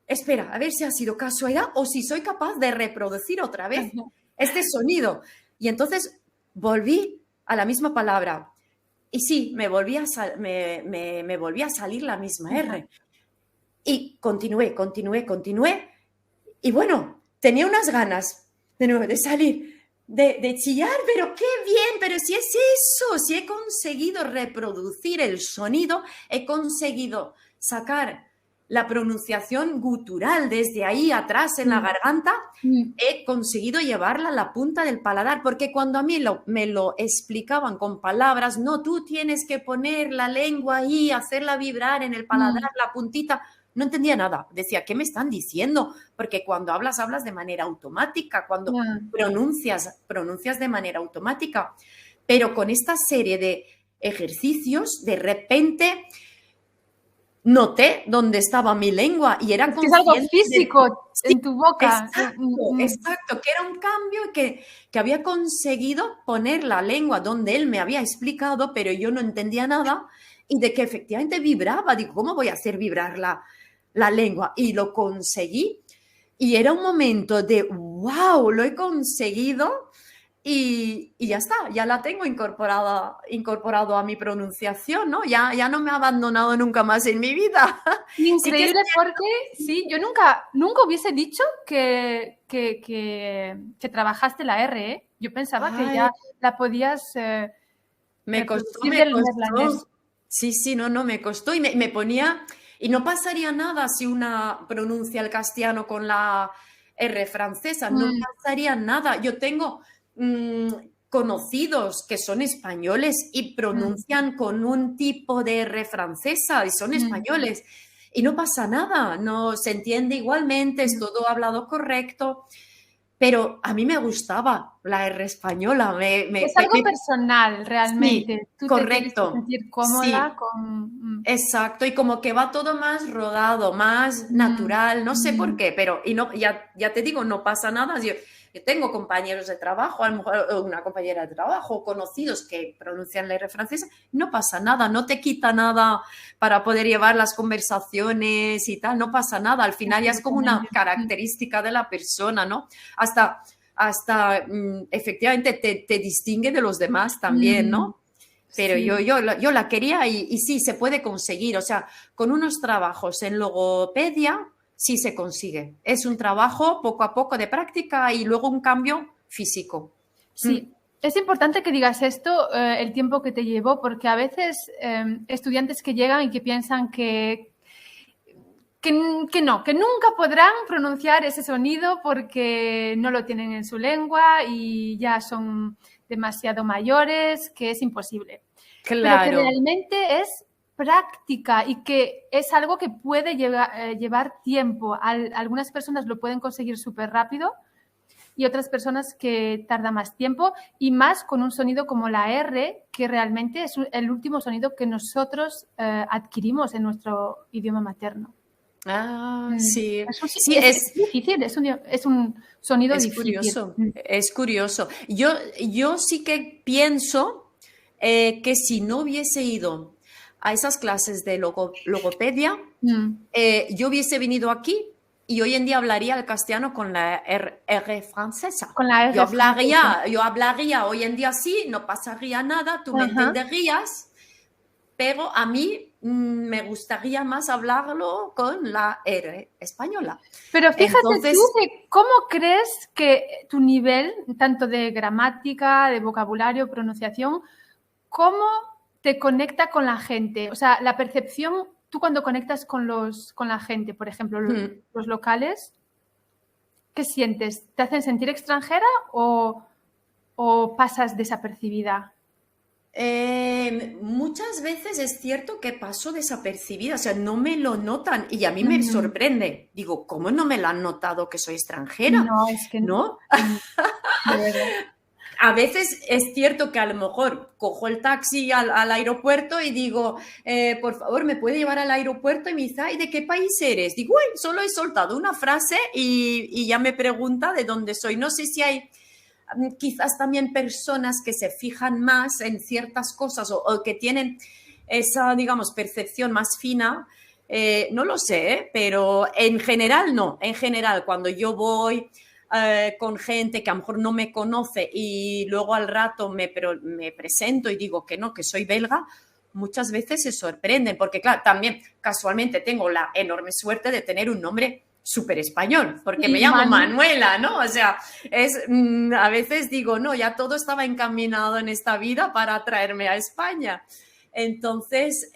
espera, a ver si ha sido casualidad o si soy capaz de reproducir otra vez este sonido. Y entonces volví a la misma palabra y sí, me volvía a salir la misma R. Y continué. Y bueno, tenía unas ganas de nuevo de salir, de chillar, pero qué bien, pero si es eso, si he conseguido reproducir el sonido, he conseguido sacar la pronunciación gutural desde ahí atrás en la garganta, he conseguido llevarla a la punta del paladar, porque cuando a mí me lo explicaban con palabras, no, tú tienes que poner la lengua ahí, hacerla vibrar en el paladar, la puntita, no entendía nada. Decía, ¿qué me están diciendo? Porque cuando hablas de manera automática, cuando pronuncias de manera automática, pero con esta serie de ejercicios, de repente noté dónde estaba mi lengua y era consciente. Es algo físico en tu boca. Exacto, que era un cambio que había conseguido poner la lengua donde él me había explicado, pero yo no entendía nada y de que efectivamente vibraba. Digo, ¿cómo voy a hacer vibrar la lengua? Y lo conseguí y era un momento de wow, lo he conseguido. Y ya está, ya la tengo incorporado a mi pronunciación, ¿no? Ya no me ha abandonado nunca más en mi vida. Increíble, sí, porque sí, yo nunca hubiese dicho que trabajaste la R, ¿eh? Yo pensaba que ya la podías me costó. Sí, no, me costó y me ponía... Y no pasaría nada si una pronuncia el castellano con la R francesa, no pasaría nada. Yo tengo... conocidos que son españoles y pronuncian con un tipo de R francesa y son españoles y no pasa nada, no se entiende igualmente, es todo hablado correcto, pero a mí me gustaba la R española. Es algo personal realmente. Sí, tú correcto. Te tienes que sentir cómoda Sí. con... Exacto, y como que va todo más rodado, más natural, no sé por qué, pero ya te digo, no pasa nada. Yo tengo compañeros de trabajo, a lo mejor una compañera de trabajo, conocidos que pronuncian la R francesa, no pasa nada, no te quita nada para poder llevar las conversaciones y tal, no pasa nada, al final ya es como una característica de la persona, ¿no? Hasta efectivamente te distingue de los demás también, ¿no? Pero sí. yo la quería y sí, se puede conseguir. O sea, con unos trabajos en logopedia sí se consigue. Es un trabajo poco a poco de práctica y luego un cambio físico. Sí, es importante que digas esto, el tiempo que te llevó, porque a veces estudiantes que llegan y que piensan que nunca podrán pronunciar ese sonido porque no lo tienen en su lengua y ya son demasiado mayores, que es imposible. Claro. Pero que realmente es práctica y que es algo que puede llevar tiempo. Algunas personas lo pueden conseguir súper rápido y otras personas que tarda más tiempo y más con un sonido como la R, que realmente es el último sonido que nosotros adquirimos en nuestro idioma materno. Sí. Sí, es difícil, es un sonido difícil. Es curioso. Yo sí que pienso que si no hubiese ido a esas clases de logopedia, yo hubiese venido aquí y hoy en día hablaría el castellano con la R francesa. Con la R yo hablaría hoy en día así, no pasaría nada, tú me entenderías, pero a mí me gustaría más hablarlo con la R española. Pero fíjate tú, ¿cómo crees que tu nivel, tanto de gramática, de vocabulario, pronunciación, cómo te conecta con la gente? O sea, la percepción, tú cuando conectas con la gente, por ejemplo, los locales, ¿qué sientes? ¿Te hacen sentir extranjera o pasas desapercibida? Muchas veces es cierto que paso desapercibida, o sea, no me lo notan y a mí me sorprende. Digo, ¿cómo no me lo han notado que soy extranjera? No, es que no. A veces es cierto que a lo mejor cojo el taxi al aeropuerto y digo, por favor, ¿me puede llevar al aeropuerto? Y me dice, ¿y de qué país eres? Digo, uy, solo he soltado una frase y ya me pregunta de dónde soy. No sé si hay quizás también personas que se fijan más en ciertas cosas o que tienen esa, digamos, percepción más fina. No lo sé, pero en general no. En general, cuando yo voy con gente que a lo mejor no me conoce y luego al rato me presento y digo que no, que soy belga, muchas veces se sorprenden, porque claro, también casualmente tengo la enorme suerte de tener un nombre súper español, porque me llamo Manuela, ¿no? O sea, a veces digo, no, ya todo estaba encaminado en esta vida para traerme a España. Entonces,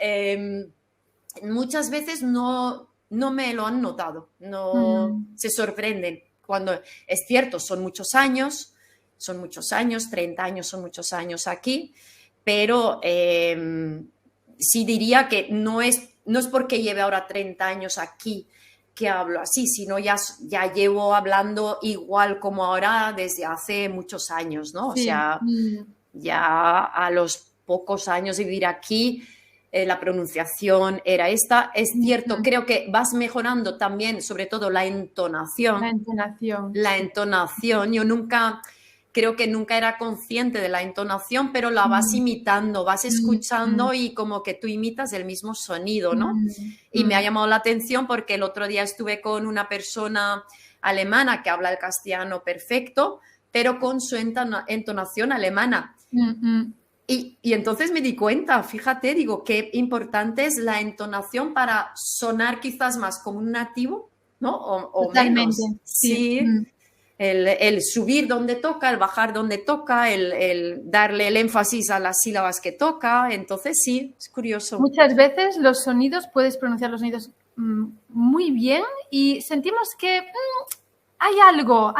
muchas veces no me lo han notado, se sorprenden. Cuando es cierto, son muchos años, 30 años son muchos años aquí, pero sí diría que no es porque lleve ahora 30 años aquí que hablo así, sino ya llevo hablando igual como ahora desde hace muchos años, ¿no? O sea, ya a los pocos años de vivir aquí, la pronunciación era esta. Es cierto, creo que vas mejorando también, sobre todo la entonación. La entonación. Yo creo que nunca era consciente de la entonación, pero la vas imitando, vas escuchando y como que tú imitas el mismo sonido, ¿no? Y me ha llamado la atención porque el otro día estuve con una persona alemana que habla el castellano perfecto, pero con su entonación alemana. Y entonces me di cuenta, fíjate, digo, qué importante es la entonación para sonar quizás más como un nativo, ¿no? O menos. Sí. El subir donde toca, el bajar donde toca, el darle el énfasis a las sílabas que toca. Entonces, sí, es curioso. Muchas veces los sonidos, puedes pronunciar los sonidos muy bien y sentimos que hay algo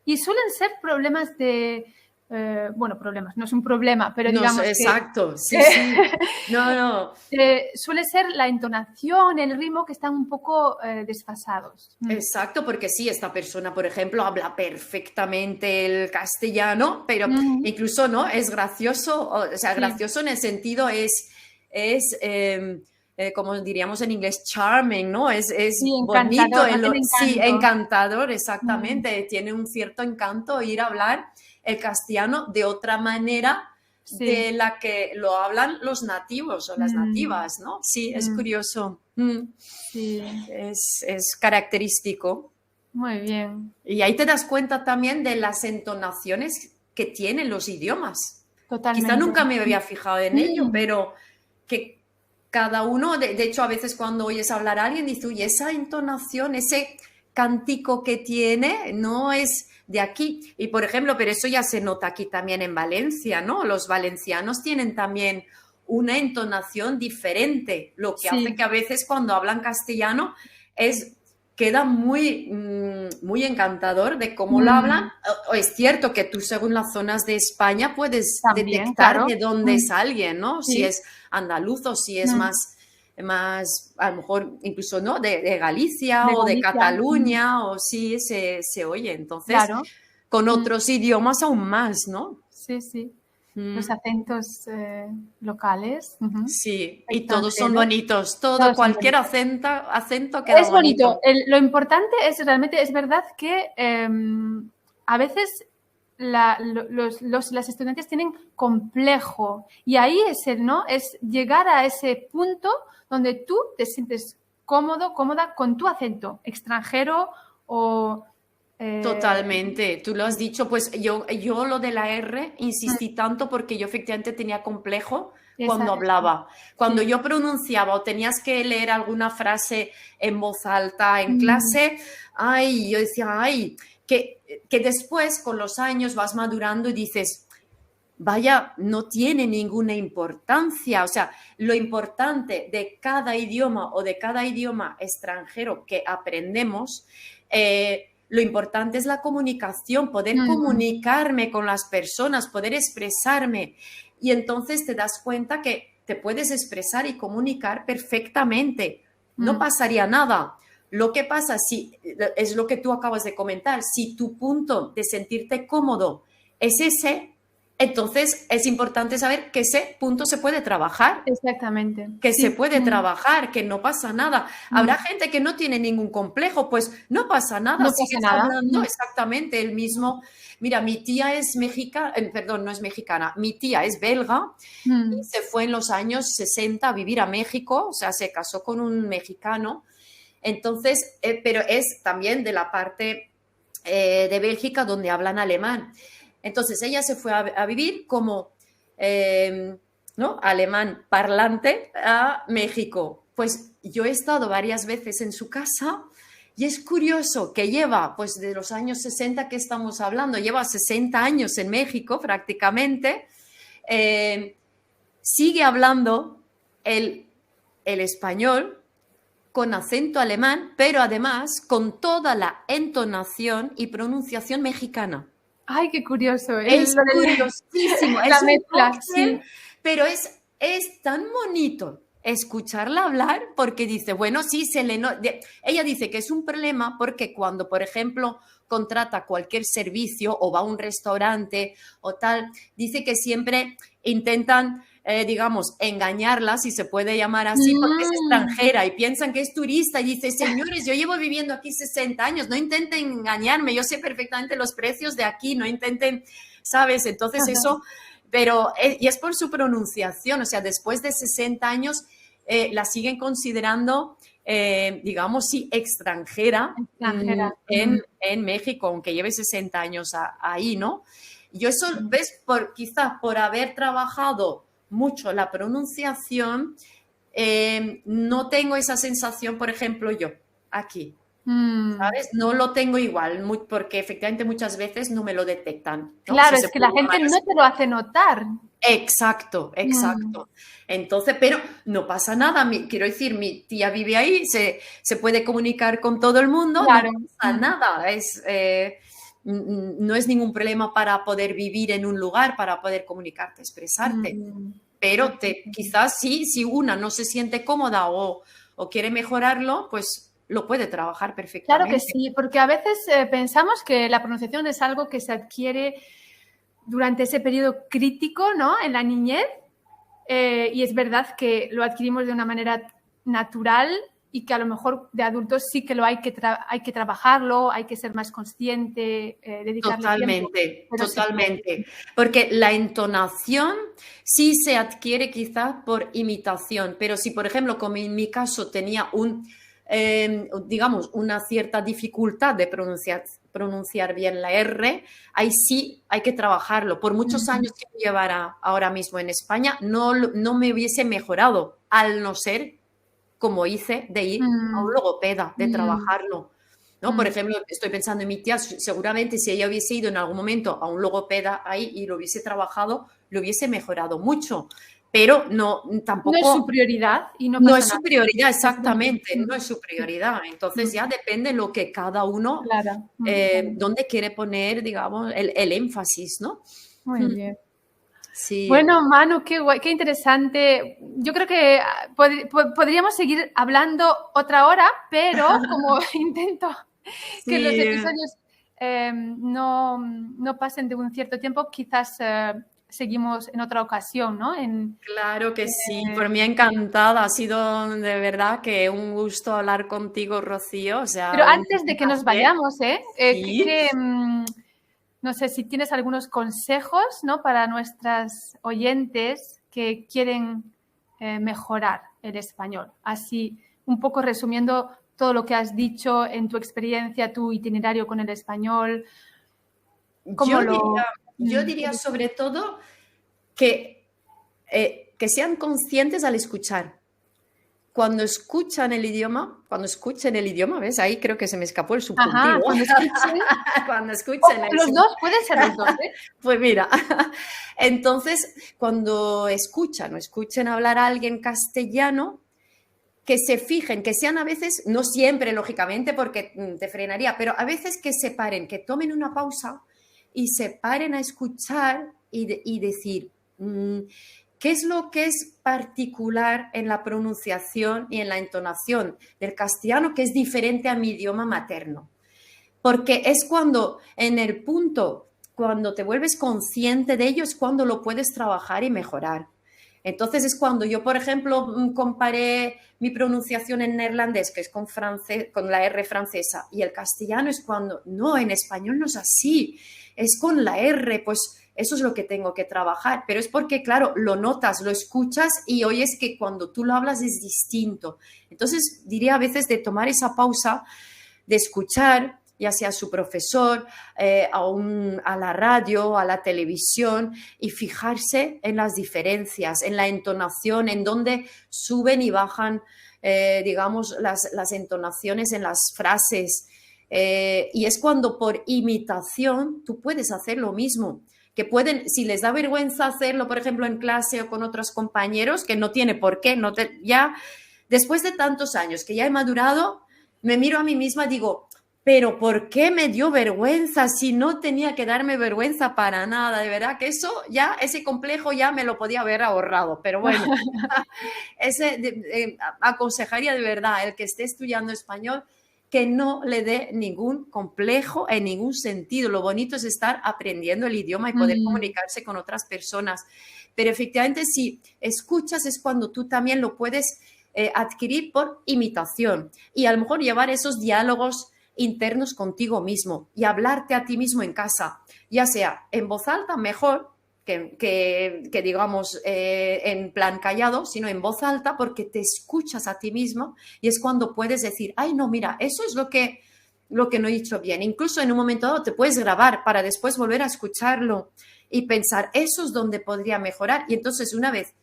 y suelen ser problemas de... problemas, no es un problema, pero digamos exacto, sí. No. Suele ser la entonación, el ritmo que están un poco desfasados. Exacto, porque sí, esta persona, por ejemplo, habla perfectamente el castellano, pero incluso, ¿no? Es gracioso, o sea, gracioso en el sentido es como diríamos en inglés, charming, ¿no? Es bonito. Encantador, exactamente. Tiene un cierto encanto ir a hablar el castellano de otra manera de la que lo hablan los nativos o las nativas, ¿no? Sí, es curioso. Sí. Es característico. Muy bien. Y ahí te das cuenta también de las entonaciones que tienen los idiomas. Totalmente. Quizá nunca me había fijado en ello, pero que cada uno, de hecho, a veces cuando oyes hablar a alguien, dices, uy, esa entonación, ese cántico que tiene, no es de aquí. Y, por ejemplo, pero eso ya se nota aquí también en Valencia, ¿no? Los valencianos tienen también una entonación diferente, lo que hace que a veces cuando hablan castellano queda muy, muy encantador de cómo lo hablan. Es cierto que tú, según las zonas de España, puedes también detectar de dónde es alguien, ¿no? Sí. Si es andaluz o si es más más, a lo mejor incluso, ¿no? De Galicia De o de Galicia. Cataluña, o sí, se oye. Entonces, Claro. con otros idiomas aún más, ¿no? Sí, sí. Los Mm, acentos locales, sí, y todos son extranjeros, bonitos, todo, todos son cualquier bonitos. acento queda Es bonito. bonito. Lo importante es realmente, es verdad que a veces las estudiantes tienen complejo y ahí es ¿no? Es llegar a ese punto donde tú te sientes cómodo, cómoda con tu acento extranjero o... Totalmente, tú lo has dicho, pues yo lo de la R insistí tanto porque yo efectivamente tenía complejo cuando Eso, hablaba. Cuando sí. yo pronunciaba o tenías que leer alguna frase en voz alta en Mm, clase, ay, yo decía, ay, que después con los años vas madurando y dices, vaya, no tiene ninguna importancia. O sea, lo importante de cada idioma o de cada idioma extranjero que aprendemos, lo importante es la comunicación, poder mm, comunicarme con las personas, poder expresarme. Y entonces te das cuenta que te puedes expresar y comunicar perfectamente. No mm. pasaría nada. Lo que pasa si es lo que tú acabas de comentar, si tu punto de sentirte cómodo es ese, entonces es importante saber que ese punto se puede trabajar, Exactamente, que se sí. puede trabajar, que no pasa nada. Habrá Mm. gente que no tiene ningún complejo, pues no pasa nada, No pasa sigues nada. hablando exactamente el mismo. Mira, mi tía es mexicana, perdón, no es mexicana, mi tía es belga y Mm. se fue en los años 60 a vivir a México, o sea, se casó con un mexicano. Entonces, pero es también de la parte de Bélgica donde hablan alemán. Entonces ella se fue a vivir como ¿no? alemán parlante a México. Pues yo he estado varias veces en su casa y es curioso que lleva, pues de los años 60 que estamos hablando, lleva 60 años en México prácticamente, eh, sigue hablando el, el español con acento alemán, pero además con toda la entonación y pronunciación mexicana. Ay, qué curioso. Es curiosísimo, La es un mezcla, cóctel, sí. pero es tan bonito escucharla hablar porque dice, bueno, sí, ella dice que es un problema porque cuando, por ejemplo, contrata cualquier servicio o va a un restaurante o tal, dice que siempre intentan, digamos, engañarla, si se puede llamar así, porque es Mm, extranjera y piensan que es turista y dice, señores, yo llevo viviendo aquí 60 años, no intenten engañarme, yo sé perfectamente los precios de aquí, no intenten, ¿sabes? Entonces eso, pero, y es por su pronunciación, o sea, después de 60 años la siguen considerando, digamos, sí, extranjera extranjera. Mm. en México, aunque lleve 60 años ahí, ¿no? Yo eso, Mm. ¿ves? Quizás por haber trabajado mucho la pronunciación, no tengo esa sensación, por ejemplo, yo aquí, Mm. ¿sabes? No lo tengo igual, porque efectivamente muchas veces no me lo detectan, ¿no? Claro, Si es se que la puede gente llamar no así. te lo hace notar. Exacto, Mm. exacto. Entonces, pero no pasa nada. Quiero decir, mi tía vive ahí, se puede comunicar con todo el mundo, no Claro. pasa nada. No es ningún problema para poder vivir en un lugar, para poder comunicarte, expresarte. Mm. Sí, Pero sí, sí. quizás sí, si una no se siente cómoda o quiere mejorarlo, pues lo puede trabajar Claro que perfectamente. sí, porque a veces pensamos que la pronunciación es algo que se adquiere durante ese periodo crítico, ¿no? En la niñez. Y es verdad que lo adquirimos de una manera natural y que a lo mejor de adultos sí que lo hay que trabajarlo, hay que ser más consciente, dedicarle tiempo, Totalmente, pero se puede. totalmente. Porque la entonación sí se adquiere quizás por imitación, pero si, por ejemplo, como en mi caso tenía digamos, una cierta dificultad de pronunciar bien la R, ahí sí hay que trabajarlo. Por muchos Mm, años que yo llevara ahora mismo en España, no me hubiese mejorado, al no ser como hice de ir a un mm, logopeda, de mm, trabajarlo. ¿No? Por mm. ejemplo, estoy pensando en mi tía, seguramente si ella hubiese ido en algún momento a un logopeda ahí y lo hubiese trabajado, lo hubiese mejorado mucho. Pero no, No es su tampoco, prioridad y no no pasa es su nada. prioridad Es libre. exactamente, no es su prioridad. Entonces Mm. ya depende lo que cada uno, Claro. Mm. dónde quiere poner, digamos, el énfasis, ¿no? Muy Mm. bien. Sí. Bueno, Manu, qué guay, qué interesante. Yo creo que podríamos seguir hablando otra hora, pero como intento que los Sí, episodios no pasen de un cierto tiempo, quizás seguimos en otra ocasión, ¿no? claro que sí, por mí encantada. Ha sido de verdad que un gusto hablar contigo, Rocío. O Pero sea, un antes de que nos placer. vayamos, Sí. no sé si tienes algunos consejos, ¿no? Para nuestras oyentes que quieren mejorar el español. Así, un poco resumiendo todo lo que has dicho en tu experiencia, tu itinerario con el español. ¿Cómo Yo diría sobre todo que, que sean conscientes al escuchar. Cuando escuchen el idioma, ¿ves? Ahí creo que se me escapó el Ajá, subjuntivo. cuando escuchen. Cuando escuchen Los dos, pueden ser los dos, ¿eh? Pues mira, entonces cuando escuchen hablar a alguien castellano, que se fijen, que sean a veces, no siempre, lógicamente, porque te frenaría, pero a veces que se paren, que tomen una pausa y se paren a escuchar y decir, ¿qué es lo que es particular en la pronunciación y en la entonación del castellano que es diferente a mi idioma materno? Porque es cuando, en el punto, cuando te vuelves consciente de ello, es cuando lo puedes trabajar y mejorar. Entonces es cuando yo, por ejemplo, comparé mi pronunciación en neerlandés, que es con la R francesa, y el castellano es cuando, no, en español no es así, es con la R, pues eso es lo que tengo que trabajar. Pero es porque, claro, lo notas, lo escuchas y oyes que cuando tú lo hablas es distinto. Entonces diría a veces de tomar esa pausa, de escuchar, ya sea a su profesor, a la radio, a la televisión, y fijarse en las diferencias, en la entonación, en dónde suben y bajan, digamos, las entonaciones en las frases. Y es cuando por imitación tú puedes hacer lo mismo. Que pueden, si les da vergüenza hacerlo, por ejemplo, en clase o con otros compañeros, que no tiene por qué, ya después de tantos años que ya he madurado, me miro a mí misma y digo, pero ¿por qué me dio vergüenza si no tenía que darme vergüenza para nada? De verdad que ese complejo ya me lo podía haber ahorrado, pero bueno, aconsejaría de verdad el que esté estudiando español que no le dé ningún complejo en ningún sentido. Lo bonito es estar aprendiendo el idioma y poder comunicarse con otras personas. Pero efectivamente, si escuchas es cuando tú también lo puedes adquirir por imitación y a lo mejor llevar esos diálogos internos contigo mismo y hablarte a ti mismo en casa, ya sea en voz alta, mejor que digamos en plan callado, sino en voz alta porque te escuchas a ti mismo y es cuando puedes decir, ay no, mira, eso es lo que no he dicho bien. Incluso en un momento dado te puedes grabar para después volver a escucharlo y pensar, eso es donde podría mejorar. Y entonces una vez,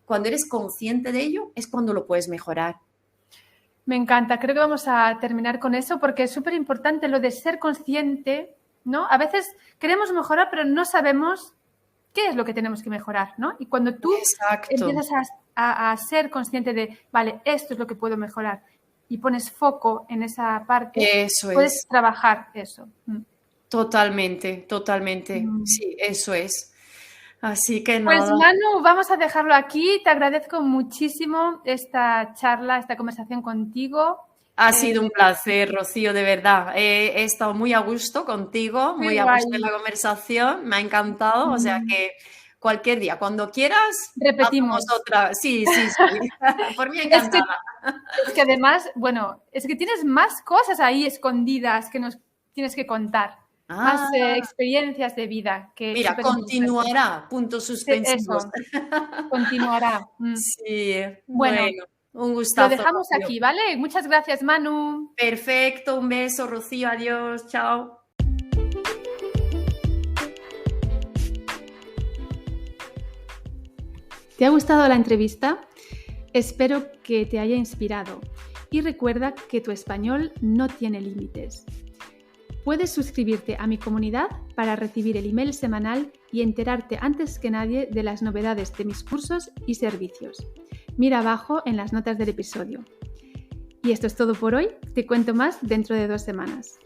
cuando eres consciente de ello, es cuando lo puedes mejorar. Me encanta, creo que vamos a terminar con eso porque es súper importante lo de ser consciente, ¿no? A veces queremos mejorar, pero no sabemos qué es lo que tenemos que mejorar, ¿no? Y cuando tú empiezas a ser consciente de, vale, esto es lo que puedo mejorar y pones foco en esa parte, puedes trabajar eso. Totalmente. Sí, eso es. Así que nada. Pues Manu, vamos a dejarlo aquí. Te agradezco muchísimo esta charla, esta conversación contigo. Ha sido un placer, Rocío, de verdad. He estado muy a gusto contigo, muy a gusto en la conversación. Me ha encantado. O sea que cualquier día, cuando quieras, repetimos otra. Sí. Por mí encantada. Es que además, bueno, es que tienes más cosas ahí escondidas que nos tienes que contar. Más experiencias de vida. Mira, continuará, puntos suspensivos. Eso, continuará. Sí, bueno, un gustazo. Lo dejamos Rocío. aquí, ¿vale? Muchas gracias, Manu. Perfecto, un beso, Rocío, adiós, chao. ¿Te ha gustado la entrevista? Espero que te haya inspirado y recuerda que tu español no tiene límites. Puedes suscribirte a mi comunidad para recibir el email semanal y enterarte antes que nadie de las novedades de mis cursos y servicios. Mira abajo en las notas del episodio. Y esto es todo por hoy. Te cuento más dentro de 2 semanas.